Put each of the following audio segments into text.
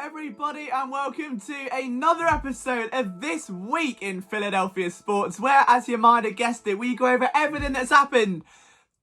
everybody, and welcome to another episode of This Week in Philadelphia Sports, where, as you might have guessed it, we go over everything that's happened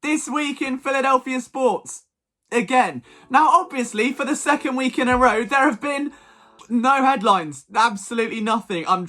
this week in Philadelphia sports. Again. Now, obviously, for the second week in a row, there have been no headlines. Absolutely nothing. I'm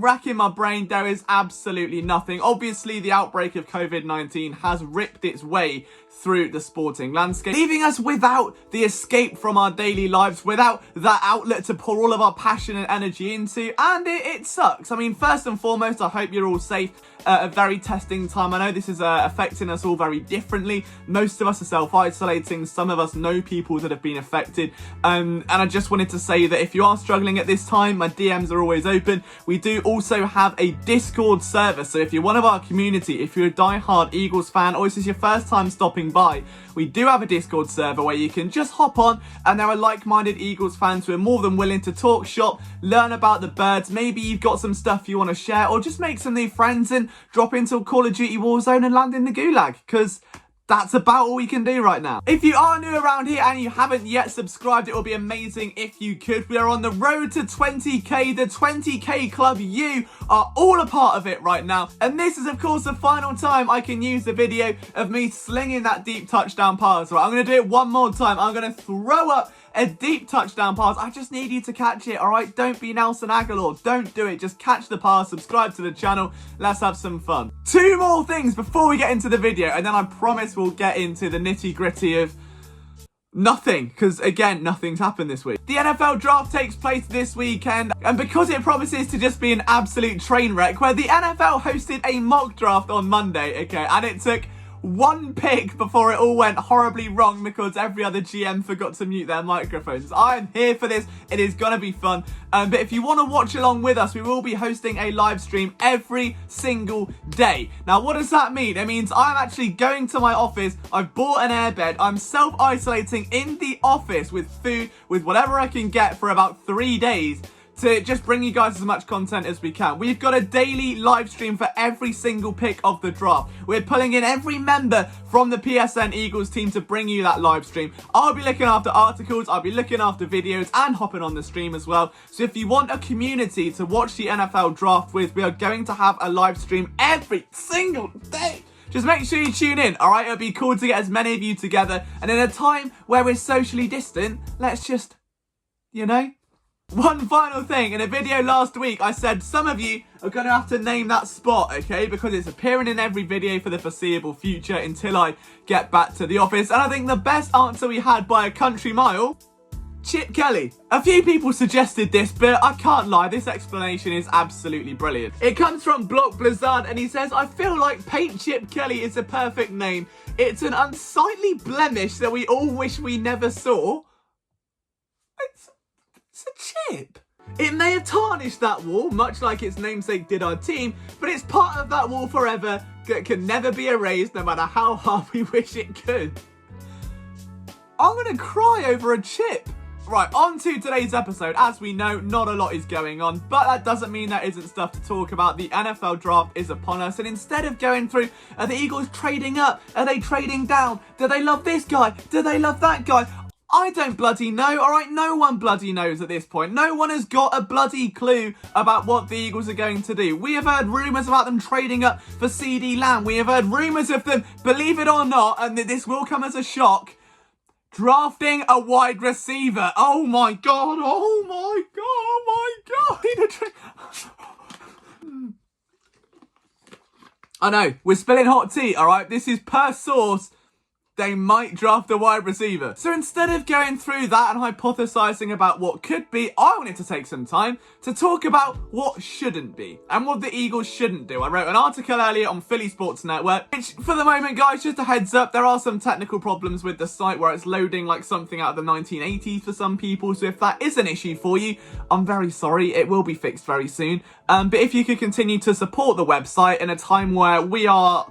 racking my brain. There is absolutely nothing. Obviously, the outbreak of COVID-19 has ripped its way through the sporting landscape, leaving us without the escape from our daily lives, without that outlet to pour all of our passion and energy into, and it sucks. I mean, first and foremost, I hope you're all safe. A very testing time. I know this is affecting us all very differently. Most of us are self-isolating. Some of us know people that have been affected. And I just wanted to say that if you are struggling at this time, my DMs are always open. We do also have a Discord server. So if you're one of our community, if you're a die-hard Eagles fan, or this is your first time stopping by, we do have a Discord server where you can just hop on, and there are like-minded Eagles fans who are more than willing to talk shop, learn about the birds. Maybe you've got some stuff you want to share, or just make some new friends and drop into Call of Duty Warzone and land in the gulag, because that's about all we can do right now. If you are new around here and you haven't yet subscribed, it would be amazing if you could. We are on the road to 20k, the 20k club. You are all a part of it right now. And this is, of course, the final time I can use the video of me slinging that deep touchdown pass. Right, I'm going to do it one more time. I'm going to throw up a deep touchdown pass. I just need you to catch it, all right? Don't be Nelson Aguilar. Don't do it. Just catch the pass. Subscribe to the channel. Let's have some fun. Two more things before we get into the video, and then I promise we'll get into the nitty-gritty of nothing, because again, nothing's happened this week. The NFL draft takes place this weekend, and because it promises to just be an absolute train wreck, where the NFL hosted a mock draft on Monday, okay, and it took one pick before it all went horribly wrong because every other GM forgot to mute their microphones. I am here for this. It is going to be fun. But if you want to watch along with us, we will be hosting a live stream every single day. Now, what does that mean? It means I'm actually going to my office. I've bought an airbed. I'm self-isolating in the office with food, with whatever I can get for about 3 days, to just bring you guys as much content as we can. We've got a daily live stream for every single pick of the draft. We're pulling in every member from the PSN Eagles team to bring you that live stream. I'll be looking after articles, I'll be looking after videos, and hopping on the stream as well. So if you want a community to watch the NFL draft with, we are going to have a live stream every single day. Just make sure you tune in, all right? It'll be cool to get as many of you together. And in a time where we're socially distant, let's just, you know. One final thing, in a video last week, I said some of you are going to have to name that spot, okay? Because it's appearing in every video for the foreseeable future until I get back to the office. And I think the best answer we had by a country mile, Chip Kelly. A few people suggested this, but I can't lie, this explanation is absolutely brilliant. It comes from Block Blizzard, and he says, I feel like Paint Chip Kelly is a perfect name. It's an unsightly blemish that we all wish we never saw. It's a chip. It may have tarnished that wall, much like its namesake did our team, but it's part of that wall forever that can never be erased, no matter how hard we wish it could. I'm gonna cry over a chip. Right, on to today's episode. As we know, not a lot is going on, but that doesn't mean there isn't stuff to talk about. The NFL draft is upon us, and instead of going through, are the Eagles trading up? Are they trading down? Do they love this guy? Do they love that guy? I don't bloody know, alright? No one bloody knows at this point. No one has got a bloody clue about what the Eagles are going to do. We have heard rumours about them trading up for CD Lamb. We have heard rumours of them, believe it or not, and this will come as a shock, drafting a wide receiver. Oh my god, oh my god, oh my god. I know, we're spilling hot tea, alright? This is per source. They might draft a wide receiver. So instead of going through that and hypothesizing about what could be, I wanted to take some time to talk about what shouldn't be and what the Eagles shouldn't do. I wrote an article earlier on Philly Sports Network, which for the moment, guys, just a heads up, there are some technical problems with the site where it's loading like something out of the 1980s for some people. So if that is an issue for you, I'm very sorry. It will be fixed very soon. But if you could continue to support the website in a time where we are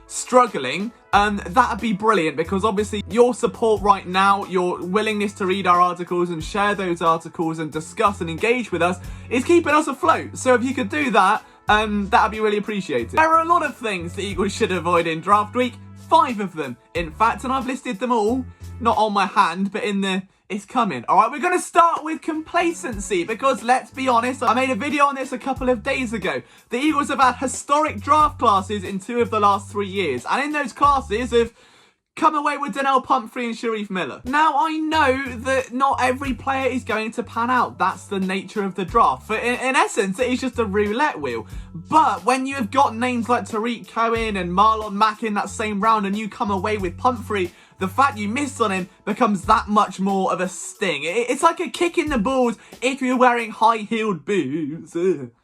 struggling, that'd be brilliant, because obviously your support right now, your willingness to read our articles and share those articles and discuss and engage with us is keeping us afloat. So if you could do that, that'd be really appreciated. There are a lot of things the Eagles should avoid in draft week, 5 of them in fact, and I've listed them all, not on my hand, but in the it's coming. All right, we're going to start with complacency because let's be honest, I made a video on this a couple of days ago. The Eagles have had historic draft classes in 2 of the last 3 years. And in those classes have come away with Donnell Pumphrey and Shariff Miller. Now, I know that not every player is going to pan out. That's the nature of the draft. But in essence, it is just a roulette wheel. But when you have got names like Tariq Cohen and Marlon Mack in that same round and you come away with Pumphrey, the fact you missed on him becomes that much more of a sting. It's like a kick in the balls if you're wearing high-heeled boots.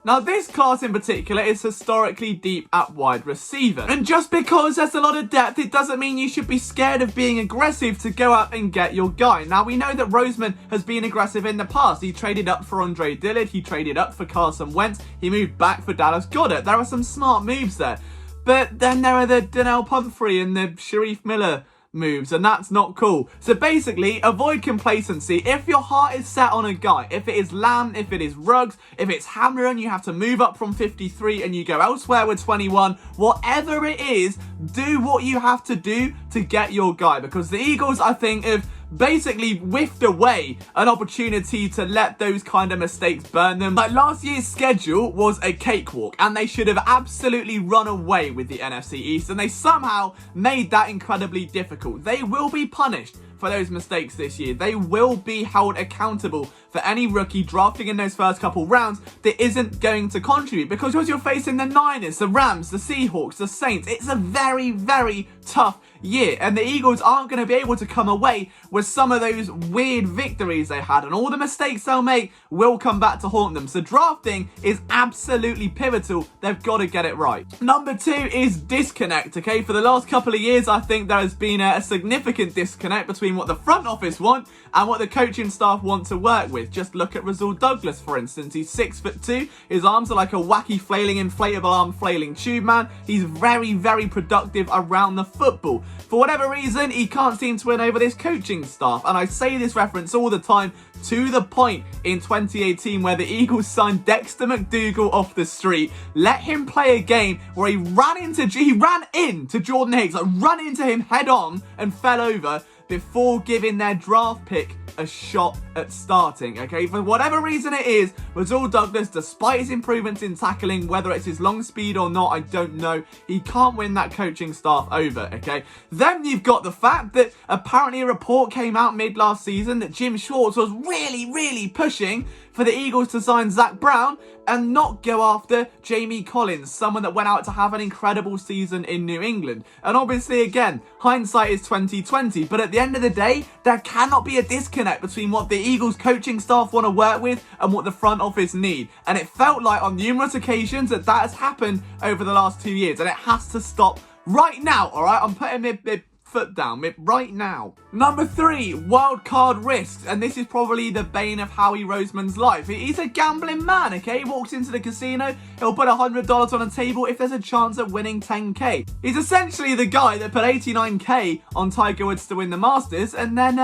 Now, this class in particular is historically deep at wide receiver. And just because there's a lot of depth, it doesn't mean you should be scared of being aggressive to go out and get your guy. Now, we know that Roseman has been aggressive in the past. He traded up for Andre Dillard. He traded up for Carson Wentz. He moved back for Dallas Goedert. There are some smart moves there. But then there are the Donnell Pumphrey and the Shariff Miller moves, and that's not cool. So basically, avoid complacency. If your heart is set on a guy, if it is Lamb, if it is Ruggs, if it's Hamler and you have to move up from 53 and you go elsewhere with 21, whatever it is, do what you have to do to get your guy, because the Eagles, I think, have basically whiffed away an opportunity to let those kind of mistakes burn them. Like, last year's schedule was a cakewalk and they should have absolutely run away with the NFC East, and they somehow made that incredibly difficult. They will be punished for those mistakes this year. They will be held accountable for any rookie drafting in those first couple rounds that isn't going to contribute, because you're facing the Niners, the Rams, the Seahawks, the Saints. It's a very, very tough year, and the Eagles aren't going to be able to come away with some of those weird victories they had, and all the mistakes they'll make will come back to haunt them. So drafting is absolutely pivotal. They've got to get it right. Number 2 is disconnect, okay? For the last couple of years, I think there has been a significant disconnect between what the front office want and what the coaching staff want to work with. Just look at Rasul Douglas, for instance. He's 6'2". His arms are like a wacky flailing, inflatable arm flailing tube man. He's very, very productive around the football. For whatever reason, he can't seem to win over this coaching staff. And I say this reference all the time, to the point in 2018 where the Eagles signed Dexter McDougal off the street, let him play a game where he ran into Jordan Hicks, like run into him head on and fell over before giving their draft pick a shot at starting, okay? For whatever reason it is, Rasul Douglas, despite his improvements in tackling, whether it's his long speed or not, I don't know, he can't win that coaching staff over, okay? Then you've got the fact that apparently a report came out mid last season that Jim Schwartz was really pushing for the Eagles to sign Zach Brown and not go after Jamie Collins, someone that went out to have an incredible season in New England. And obviously, again, hindsight is 2020, but at the end of the day, there cannot be a disconnect between what the Eagles coaching staff want to work with and what the front office need. And it felt like on numerous occasions that has happened over the last 2 years, and it has to stop right now, all right? I'm putting my foot down right now. Number 3, wild card risks, and this is probably the bane of Howie Roseman's life. He's a gambling man, okay? He walks into the casino, he'll put $100 on a table if there's a chance of winning 10k. He's essentially the guy that put 89k on Tiger Woods to win the Masters and then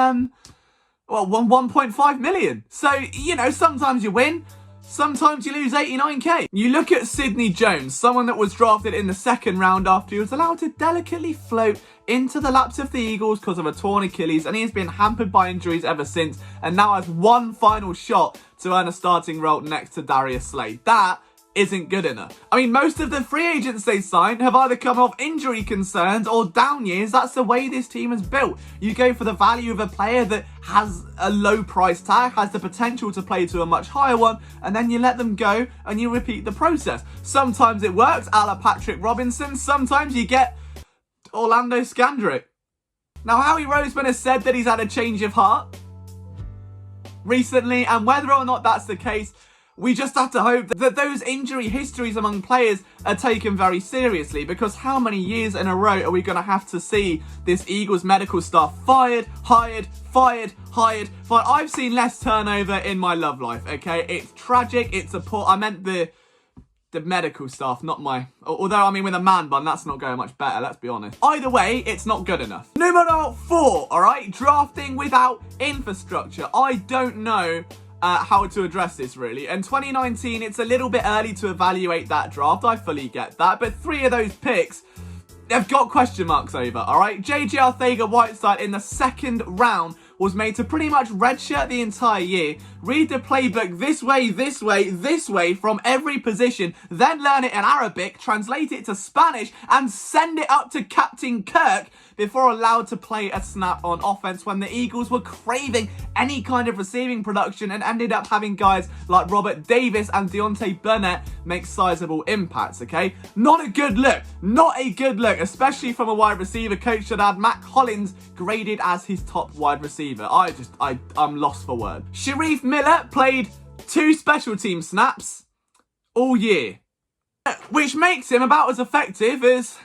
won 1.5 million. So, you know, sometimes you win, sometimes you lose 89k. You look at Sidney Jones, someone that was drafted in the 2nd round after he was allowed to delicately float into the laps of the Eagles because of a torn Achilles, and he has been hampered by injuries ever since, and now has one final shot to earn a starting role next to Darius Slay. That isn't good enough. I mean, most of the free agents they signed have either come off injury concerns or down years. That's the way this team is built. You go for the value of a player that has a low price tag, has the potential to play to a much higher one, and then you let them go and you repeat the process. Sometimes it works, a la Patrick Robinson. Sometimes you get Orlando Scandrick. Now, Howie Roseman has said that he's had a change of heart recently, and whether or not that's the case, we just have to hope that those injury histories among players are taken very seriously, because how many years in a row are we going to have to see this Eagles medical staff fired, hired, fired? I've seen less turnover in my love life, okay? It's tragic, it's I meant the medical staff, not my... Although, I mean, with a man bun, that's not going much better, let's be honest. Either way, it's not good enough. Numero 4, all right? Drafting without infrastructure. I don't know how to address this, really. In 2019, it's a little bit early to evaluate that draft. I fully get that. But 3 of those picks, they've got question marks over, all right? JJ Arthega-Whiteside in the 2nd round was made to pretty much redshirt the entire year, read the playbook this way, this way, this way from every position, then learn it in Arabic, translate it to Spanish, and send it up to Captain Kirk before allowed to play a snap on offense when the Eagles were craving any kind of receiving production and ended up having guys like Robert Davis and Deontay Burnett make sizable impacts, okay? Not a good look. Not a good look, especially from a wide receiver coach that had Matt Collins graded as his top wide receiver. I'm lost for words. Shariff Miller played 2 special team snaps all year, which makes him about as effective as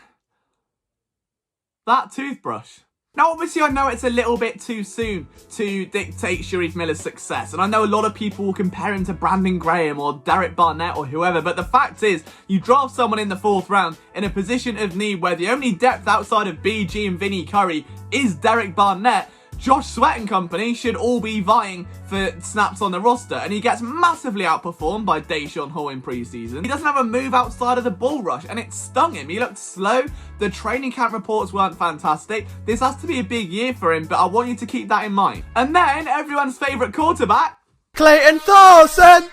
that toothbrush. Now, obviously, I know it's a little bit too soon to dictate Shariff Miller's success, and I know a lot of people will compare him to Brandon Graham or Derek Barnett or whoever, but the fact is, you draft someone in the 4th round in a position of need where the only depth outside of BG and Vinny Curry is Derek Barnett. Josh Sweat and company should all be vying for snaps on the roster, and he gets massively outperformed by Deshaun Hall in preseason. He doesn't have a move outside of the bull rush, and it stung him. He looked slow. The training camp reports weren't fantastic. This has to be a big year for him, but I want you to keep that in mind. And then everyone's favourite quarterback, Clayton Thorson.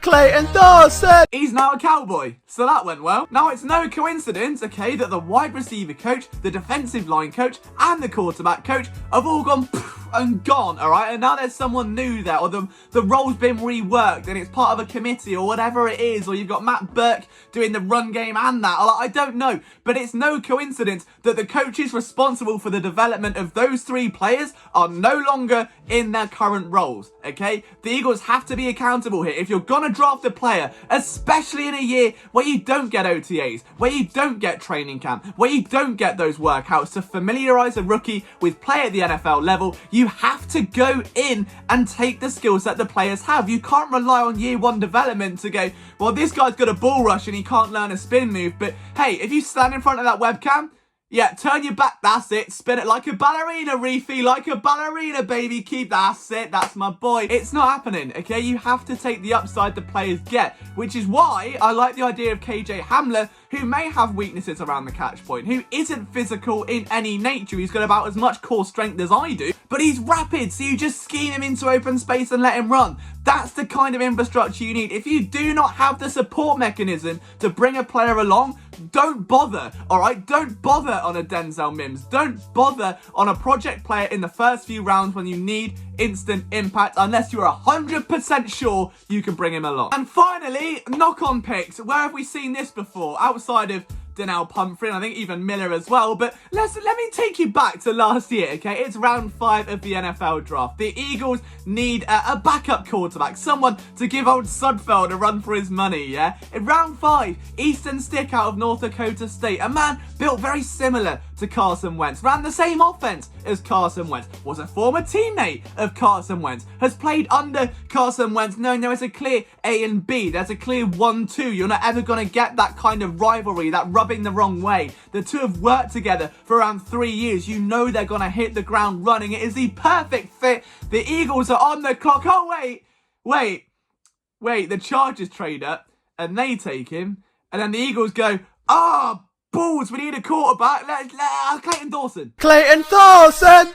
Clayton Thorson. He's now a Cowboy, so that went well. Now, it's no coincidence, okay, that the wide receiver coach, the defensive line coach, and the quarterback coach have all gone and gone, all right? And now there's someone new there, or the role's been reworked, and it's part of a committee, or whatever it is, or you've got Matt Burke doing the run game and that. I don't know, but it's no coincidence that the coaches responsible for the development of those 3 players are no longer in their current roles, okay? The Eagles have to be accountable here. If you're gonna draft a player, especially in a year where you don't get OTAs, where you don't get training camp, where you don't get those workouts to familiarise a rookie with play at the NFL level, you have to go in and take the skills that the players have. You can't rely on year 1 development to go, well, this guy's got a bull rush and he can't learn a spin move, but hey, if you stand in front of that webcam, yeah, turn your back, that's it. Spin it like a ballerina, Reefy, like a ballerina, baby. Keep, that's it, that's my boy. It's not happening, okay? You have to take the upside the players get, which is why I like the idea of KJ Hamler, who may have weaknesses around the catch point, who isn't physical in any nature. He's got about as much core strength as I do, but he's rapid, so you just scheme him into open space and let him run. That's the kind of infrastructure you need. If you do not have the support mechanism to bring a player along, don't bother, all right? Don't bother on a Denzel Mims. Don't bother on a project player in the first few rounds when you need instant impact, unless you're 100% sure you can bring him along. And finally, knock-on picks. Where have we seen this before? Outside of Donnell Pumphrey, and I think even Miller as well. But let me take you back to last year, okay? It's round 5 of the NFL draft. The Eagles need a backup quarterback, someone to give old Sudfeld a run for his money, yeah? In round 5, Easton Stick out of North Dakota State, a man built very similar to Carson Wentz, ran the same offense as Carson Wentz, was a former teammate of Carson Wentz, has played under Carson Wentz. No, there's a clear A and B. There's a clear 1-2. You're not ever going to get that kind of rivalry, that rubbing the wrong way. The two have worked together for around 3 years. You know they're going to hit the ground running. It is the perfect fit. The Eagles are on the clock. Oh, wait. The Chargers trade up and they take him. And then the Eagles go, balls, we need a quarterback. Let's Clayton Thorson. Clayton Thorson.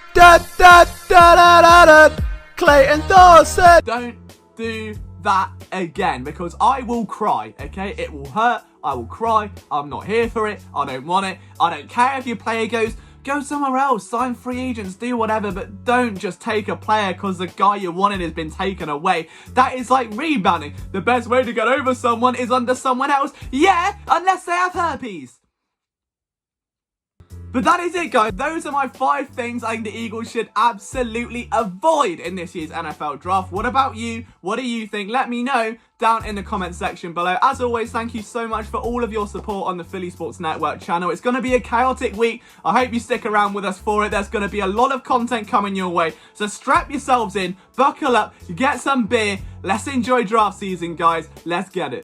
Clayton Thorson. Don't do that again, because I will cry, okay? It will hurt. I will cry. I'm not here for it. I don't want it. I don't care if your player goes, go somewhere else, sign free agents, do whatever, but don't just take a player because the guy you wanted has been taken away. That is like rebounding. The best way to get over someone is under someone else. Yeah, unless they have herpes. But that is it, guys. Those are my 5 things I think the Eagles should absolutely avoid in this year's NFL draft. What about you? What do you think? Let me know down in the comment section below. As always, thank you so much for all of your support on the Philly Sports Network channel. It's going to be a chaotic week. I hope you stick around with us for it. There's going to be a lot of content coming your way. So strap yourselves in, buckle up, get some beer. Let's enjoy draft season, guys. Let's get it.